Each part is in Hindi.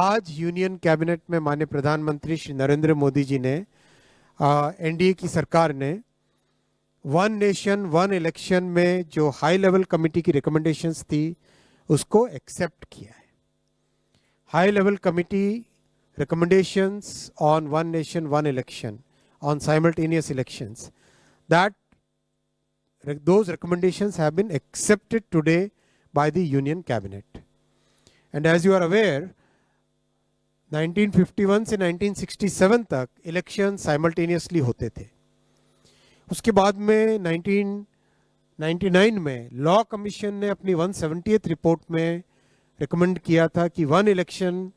आज यूनियन कैबिनेट में माननीय प्रधानमंत्री श्री नरेंद्र मोदी जी ने एनडीए की सरकार ने वन नेशन वन इलेक्शन में जो हाई लेवल कमेटी की रिकमेंडेशंस थी उसको एक्सेप्ट किया है। High level committee recommendations on one nation one election, on simultaneous elections, that those recommendations have been accepted today by the union cabinet. And as you are aware, 1951 से 1967 तक इलेक्शन साइमल्टेनियसली होते थे। उसके बाद में 1999 में लॉ कमीशन ने अपनी 170th रिपोर्ट में रिकमेंड किया था कि one election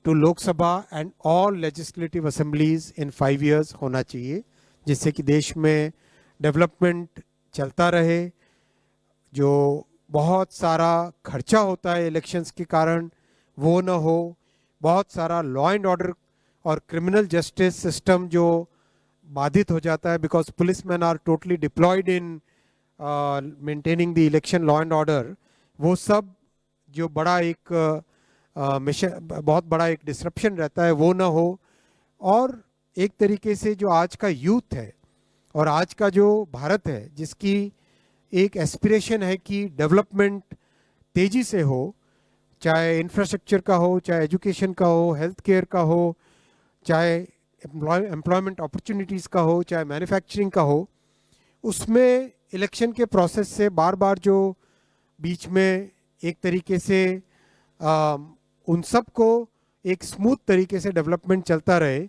to Lok Sabha and all legislative assemblies in 5 years होना चाहिए, जिससे कि देश में डेवलपमेंट चलता रहे। जो बहुत सारा खर्चा होता है इलेक्शंस के कारण वो ना हो, बहुत सारा लॉ एंड ऑर्डर और क्रिमिनल जस्टिस सिस्टम जो बाधित हो जाता है, because police man are totally deployed in maintaining the election law and order, वो सब जो बड़ा एक बहुत बड़ा एक डिसरप्शन रहता है वो ना हो। और एक तरीके से जो आज का यूथ है और आज का जो भारत है, जिसकी एक एस्पिरेशन है कि डेवलपमेंट तेजी से हो, चाहे इंफ्रास्ट्रक्चर का हो, चाहे एजुकेशन का हो, हेल्थ केयर का हो, चाहे एम्प्लॉयमेंट अपॉर्चुनिटीज़ का हो, चाहे मैन्युफैक्चरिंग का हो, उसमें इलेक्शन के प्रोसेस से बार बार जो बीच में एक तरीके से उन सब को एक स्मूथ तरीके से डेवलपमेंट चलता रहे।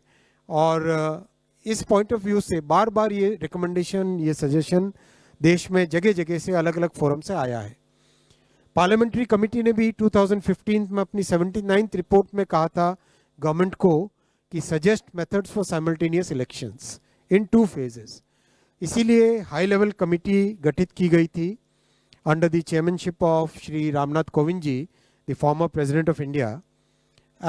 और इस पॉइंट ऑफ व्यू से बार बार ये रिकमेंडेशन, ये सजेशन देश में जगह जगह से अलग अलग फोरम से आया है। पार्लियामेंट्री कमेटी ने भी 2015 में अपनी 79th रिपोर्ट में कहा था गवर्नमेंट को कि suggest methods for simultaneous elections in 2 phases। इसीलिए हाई लेवल कमेटी गठित की गई थी under the chairmanship of Shri Ramnath Kovind ji, the former President of India,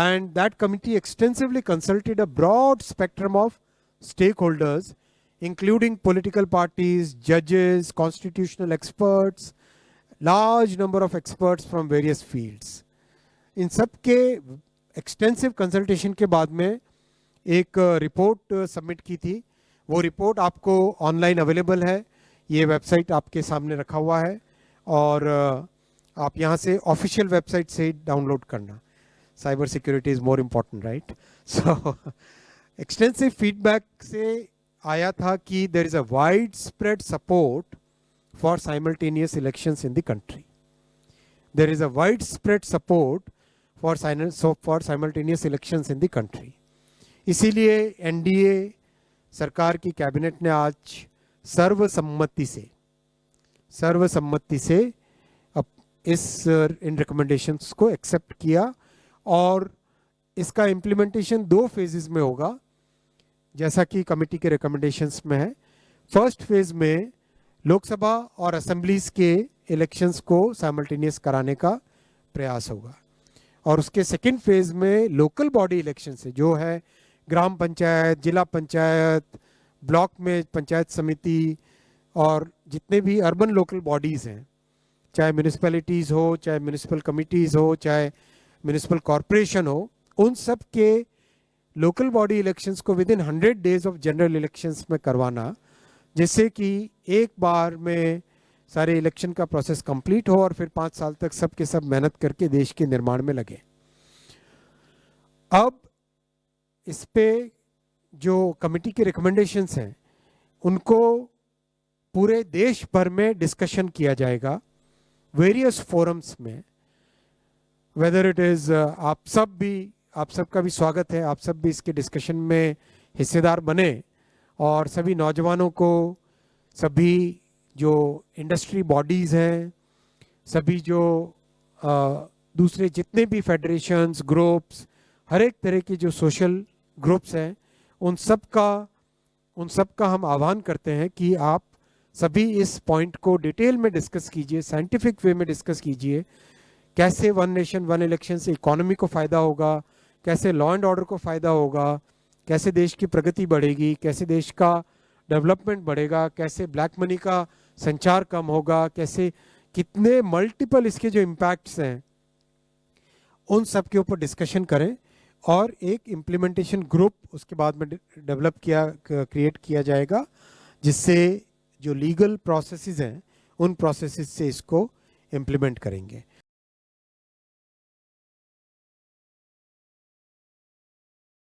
and that committee extensively consulted a broad spectrum of stakeholders, including political parties, judges, constitutional experts, large number of experts from various fields. इन सब के एक्सटेंसिव कंसल्टेशन के बाद में एक रिपोर्ट सबमिट की थी। वो रिपोर्ट आपको ऑनलाइन अवेलेबल है, ये वेबसाइट आपके सामने रखा हुआ है और आप यहाँ से ऑफिशियल वेबसाइट से डाउनलोड करना। Cyber security is more important, right? So extensive feedback से आया था कि there is a widespread support for simultaneous elections in the country. There is a widespread support for simultaneous elections in the country. इसीलिए एनडीए सरकार की कैबिनेट ने आज सर्वसम्मति से इन रिकमेंडेशंस को एक्सेप्ट किया और इसका इम्प्लीमेंटेशन 2 phases में होगा, जैसा कि कमेटी के रिकमेंडेशंस में है। फर्स्ट फेज में लोकसभा और असेंबलीज के इलेक्शंस को साइमल्टेनियस कराने का प्रयास होगा और उसके सेकेंड फेज में लोकल बॉडी इलेक्शन से, जो है ग्राम पंचायत, जिला पंचायत, ब्लॉक में पंचायत समिति और जितने भी अर्बन लोकल बॉडीज़ हैं, चाहे म्यूनिसिपैलिटीज़ हो, चाहे म्यूनिसिपल कमिटीज़ हो, चाहे म्यूनिसिपल कॉरपोरेशन हो, उन सब के लोकल बॉडी इलेक्शंस को with in 100 days of general elections में करवाना, जिससे कि एक बार में सारे इलेक्शन का प्रोसेस कंप्लीट हो और फिर 5 साल तक सब के सब मेहनत करके देश के निर्माण में लगे। अब इस पे जो कमेटी के रिकमेंडेशंस हैं उनको पूरे देश भर में डिस्कशन किया जाएगा वेरियस फोरम्स में। वेदर इट इज आप सबका भी स्वागत है, आप सब भी इसके डिस्कशन में हिस्सेदार बने और सभी नौजवानों को, सभी जो इंडस्ट्री बॉडीज़ हैं, सभी जो दूसरे जितने भी फेडरेशंस, ग्रुप्स, हर एक तरह के जो सोशल ग्रुप्स हैं, उन सब का हम आह्वान करते हैं कि आप सभी इस पॉइंट को डिटेल में डिस्कस कीजिए, साइंटिफिक वे में डिस्कस कीजिए। कैसे वन नेशन वन इलेक्शन से इकोनॉमी को फ़ायदा होगा, कैसे लॉ एंड ऑर्डर को फ़ायदा होगा, कैसे देश की प्रगति बढ़ेगी, कैसे देश का डेवलपमेंट बढ़ेगा, कैसे ब्लैक मनी का संचार कम होगा, कैसे कितने मल्टीपल इसके जो इम्पैक्ट्स हैं उन सब के ऊपर डिस्कशन करें और एक इम्प्लीमेंटेशन ग्रुप उसके बाद में क्रिएट किया जाएगा, जिससे जो लीगल प्रोसेसेस हैं उन प्रोसेसेस से इसको इम्प्लीमेंट करेंगे।